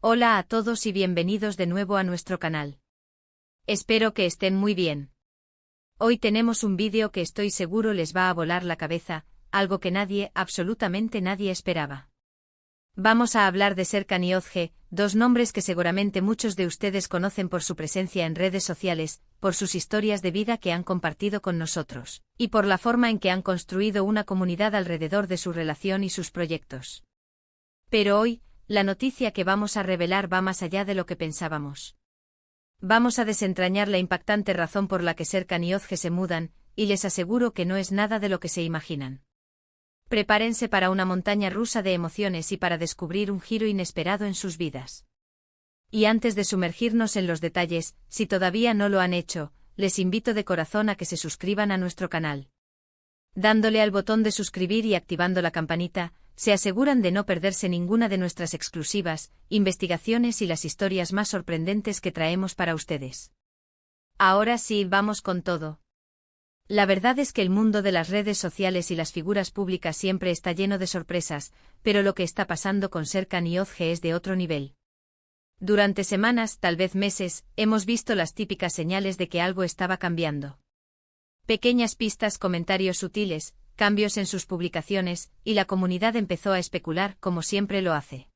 Hola a todos y bienvenidos de nuevo a nuestro canal. Espero que estén muy bien. Hoy tenemos un vídeo que estoy seguro les va a volar la cabeza, algo que nadie, absolutamente nadie esperaba. Vamos a hablar de Serkan y Özge, dos nombres que seguramente muchos de ustedes conocen por su presencia en redes sociales, por sus historias de vida que han compartido con nosotros, y por la forma en que han construido una comunidad alrededor de su relación y sus proyectos. Pero hoy, la noticia que vamos a revelar va más allá de lo que pensábamos. Vamos a desentrañar la impactante razón por la que Serkan y Özge se mudan, y les aseguro que no es nada de lo que se imaginan. Prepárense para una montaña rusa de emociones y para descubrir un giro inesperado en sus vidas. Y antes de sumergirnos en los detalles, si todavía no lo han hecho, les invito de corazón a que se suscriban a nuestro canal. Dándole al botón de suscribir y activando la campanita, se aseguran de no perderse ninguna de nuestras exclusivas, investigaciones y las historias más sorprendentes que traemos para ustedes. Ahora sí, vamos con todo. La verdad es que el mundo de las redes sociales y las figuras públicas siempre está lleno de sorpresas, pero lo que está pasando con Serkan y Özge es de otro nivel. Durante semanas, tal vez meses, hemos visto las típicas señales de que algo estaba cambiando. Pequeñas pistas, comentarios sutiles, cambios en sus publicaciones, y la comunidad empezó a especular como siempre lo hace.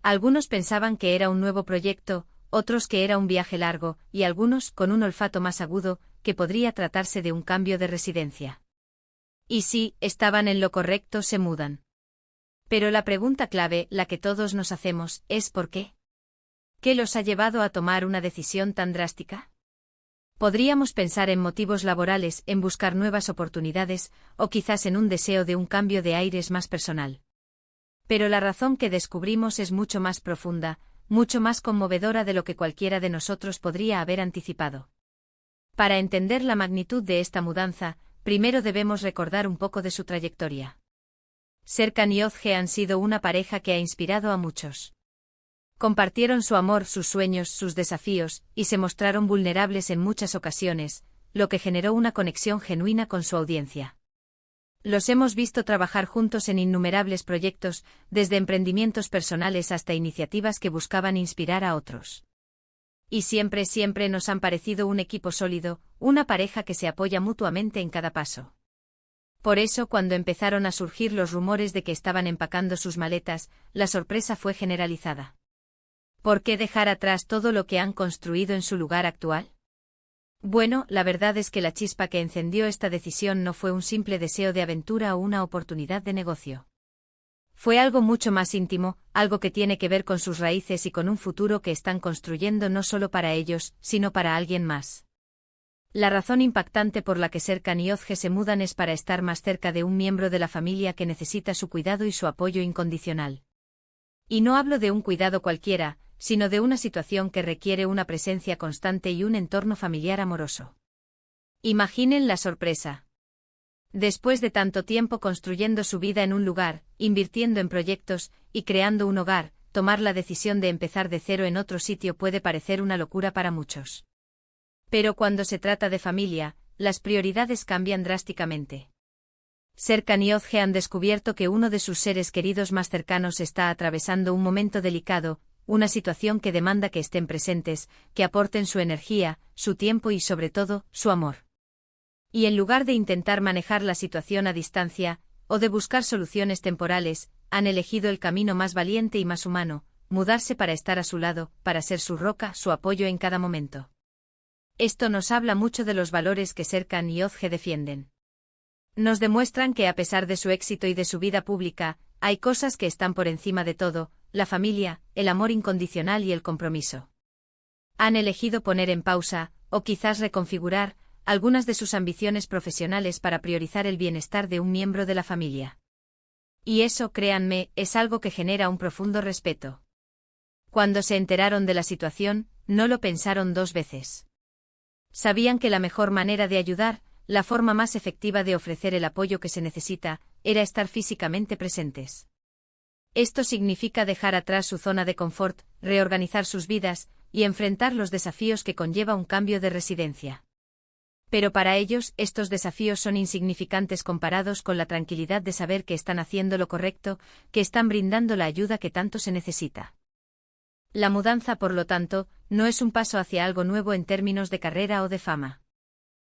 Algunos pensaban que era un nuevo proyecto, otros que era un viaje largo, y algunos, con un olfato más agudo, que podría tratarse de un cambio de residencia. Y sí, estaban en lo correcto, se mudan. Pero la pregunta clave, la que todos nos hacemos, es ¿por qué? ¿Qué los ha llevado a tomar una decisión tan drástica? Podríamos pensar en motivos laborales, en buscar nuevas oportunidades, o quizás en un deseo de un cambio de aires más personal. Pero la razón que descubrimos es mucho más profunda, mucho más conmovedora de lo que cualquiera de nosotros podría haber anticipado. Para entender la magnitud de esta mudanza, primero debemos recordar un poco de su trayectoria. Serkan y Özge han sido una pareja que ha inspirado a muchos. Compartieron su amor, sus sueños, sus desafíos, y se mostraron vulnerables en muchas ocasiones, lo que generó una conexión genuina con su audiencia. Los hemos visto trabajar juntos en innumerables proyectos, desde emprendimientos personales hasta iniciativas que buscaban inspirar a otros. Y siempre nos han parecido un equipo sólido, una pareja que se apoya mutuamente en cada paso. Por eso, cuando empezaron a surgir los rumores de que estaban empacando sus maletas, la sorpresa fue generalizada. ¿Por qué dejar atrás todo lo que han construido en su lugar actual? Bueno, la verdad es que la chispa que encendió esta decisión no fue un simple deseo de aventura o una oportunidad de negocio. Fue algo mucho más íntimo, algo que tiene que ver con sus raíces y con un futuro que están construyendo no solo para ellos, sino para alguien más. La razón impactante por la que Serkan y Özge se mudan es para estar más cerca de un miembro de la familia que necesita su cuidado y su apoyo incondicional. Y no hablo de un cuidado cualquiera, sino de una situación que requiere una presencia constante y un entorno familiar amoroso. Imaginen la sorpresa. Después de tanto tiempo construyendo su vida en un lugar, invirtiendo en proyectos, y creando un hogar, tomar la decisión de empezar de cero en otro sitio puede parecer una locura para muchos. Pero cuando se trata de familia, las prioridades cambian drásticamente. Serkan y Özge han descubierto que uno de sus seres queridos más cercanos está atravesando un momento delicado, una situación que demanda que estén presentes, que aporten su energía, su tiempo y sobre todo, su amor. Y en lugar de intentar manejar la situación a distancia, o de buscar soluciones temporales, han elegido el camino más valiente y más humano, mudarse para estar a su lado, para ser su roca, su apoyo en cada momento. Esto nos habla mucho de los valores que Serkan y Özge defienden. Nos demuestran que a pesar de su éxito y de su vida pública, hay cosas que están por encima de todo: la familia, el amor incondicional y el compromiso. Han elegido poner en pausa, o quizás reconfigurar, algunas de sus ambiciones profesionales para priorizar el bienestar de un miembro de la familia. Y eso, créanme, es algo que genera un profundo respeto. Cuando se enteraron de la situación, no lo pensaron dos veces. Sabían que la mejor manera de ayudar, la forma más efectiva de ofrecer el apoyo que se necesita, era estar físicamente presentes. Esto significa dejar atrás su zona de confort, reorganizar sus vidas, y enfrentar los desafíos que conlleva un cambio de residencia. Pero para ellos, estos desafíos son insignificantes comparados con la tranquilidad de saber que están haciendo lo correcto, que están brindando la ayuda que tanto se necesita. La mudanza, por lo tanto, no es un paso hacia algo nuevo en términos de carrera o de fama.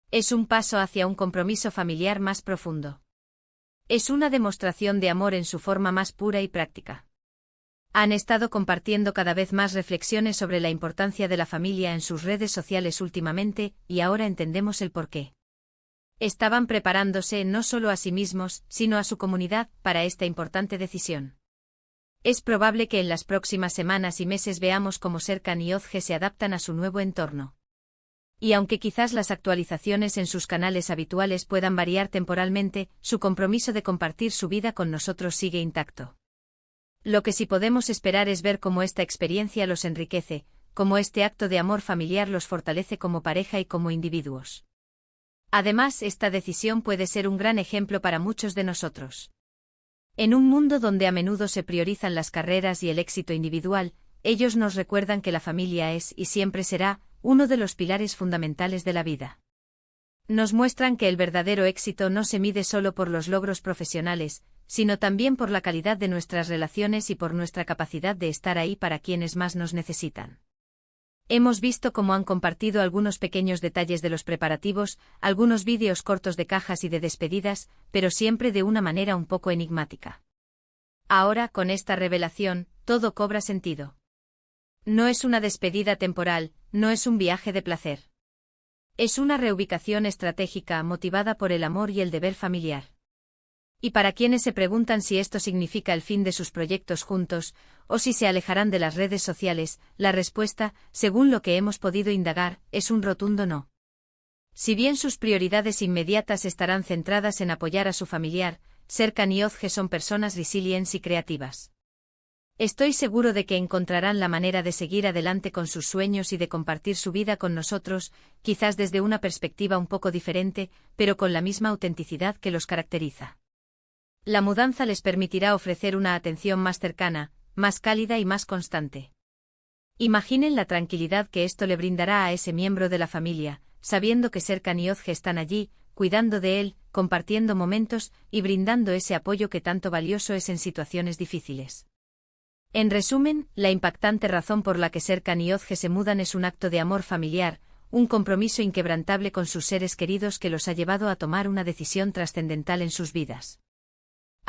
Es un paso hacia un compromiso familiar más profundo. Es una demostración de amor en su forma más pura y práctica. Han estado compartiendo cada vez más reflexiones sobre la importancia de la familia en sus redes sociales últimamente, y ahora entendemos el porqué. Estaban preparándose no solo a sí mismos, sino a su comunidad, para esta importante decisión. Es probable que en las próximas semanas y meses veamos cómo Serkan y Ozge se adaptan a su nuevo entorno. Y aunque quizás las actualizaciones en sus canales habituales puedan variar temporalmente, su compromiso de compartir su vida con nosotros sigue intacto. Lo que sí podemos esperar es ver cómo esta experiencia los enriquece, cómo este acto de amor familiar los fortalece como pareja y como individuos. Además, esta decisión puede ser un gran ejemplo para muchos de nosotros. En un mundo donde a menudo se priorizan las carreras y el éxito individual, ellos nos recuerdan que la familia es, y siempre será, uno de los pilares fundamentales de la vida. Nos muestran que el verdadero éxito no se mide solo por los logros profesionales, sino también por la calidad de nuestras relaciones y por nuestra capacidad de estar ahí para quienes más nos necesitan. Hemos visto cómo han compartido algunos pequeños detalles de los preparativos, algunos vídeos cortos de cajas y de despedidas, pero siempre de una manera un poco enigmática. Ahora, con esta revelación, todo cobra sentido. No es una despedida temporal, no es un viaje de placer. Es una reubicación estratégica motivada por el amor y el deber familiar. Y para quienes se preguntan si esto significa el fin de sus proyectos juntos, o si se alejarán de las redes sociales, la respuesta, según lo que hemos podido indagar, es un rotundo no. Si bien sus prioridades inmediatas estarán centradas en apoyar a su familiar, Serkan y Ozge son personas resilientes y creativas. Estoy seguro de que encontrarán la manera de seguir adelante con sus sueños y de compartir su vida con nosotros, quizás desde una perspectiva un poco diferente, pero con la misma autenticidad que los caracteriza. La mudanza les permitirá ofrecer una atención más cercana, más cálida y más constante. Imaginen la tranquilidad que esto le brindará a ese miembro de la familia, sabiendo que Serkan y Ozge están allí, cuidando de él, compartiendo momentos y brindando ese apoyo que tanto valioso es en situaciones difíciles. En resumen, la impactante razón por la que Serkan y Ozge se mudan es un acto de amor familiar, un compromiso inquebrantable con sus seres queridos que los ha llevado a tomar una decisión trascendental en sus vidas.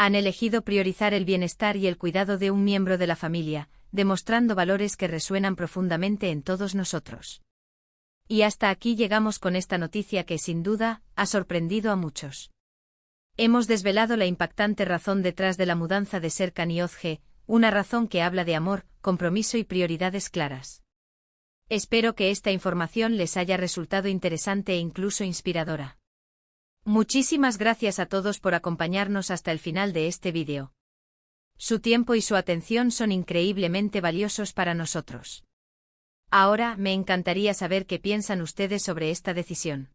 Han elegido priorizar el bienestar y el cuidado de un miembro de la familia, demostrando valores que resuenan profundamente en todos nosotros. Y hasta aquí llegamos con esta noticia que, sin duda, ha sorprendido a muchos. Hemos desvelado la impactante razón detrás de la mudanza de Serkan y Ozge, una razón que habla de amor, compromiso y prioridades claras. Espero que esta información les haya resultado interesante e incluso inspiradora. Muchísimas gracias a todos por acompañarnos hasta el final de este vídeo. Su tiempo y su atención son increíblemente valiosos para nosotros. Ahora, me encantaría saber qué piensan ustedes sobre esta decisión.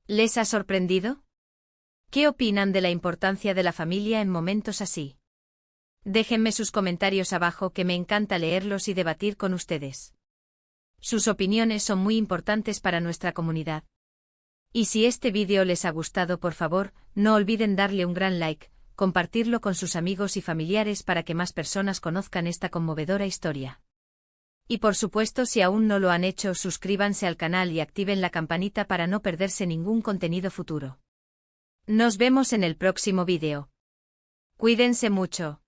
¿Les ha sorprendido? ¿Qué opinan de la importancia de la familia en momentos así? Déjenme sus comentarios abajo, que me encanta leerlos y debatir con ustedes. Sus opiniones son muy importantes para nuestra comunidad. Y si este vídeo les ha gustado, por favor, no olviden darle un gran like, compartirlo con sus amigos y familiares para que más personas conozcan esta conmovedora historia. Y por supuesto, si aún no lo han hecho, suscríbanse al canal y activen la campanita para no perderse ningún contenido futuro. Nos vemos en el próximo vídeo. Cuídense mucho.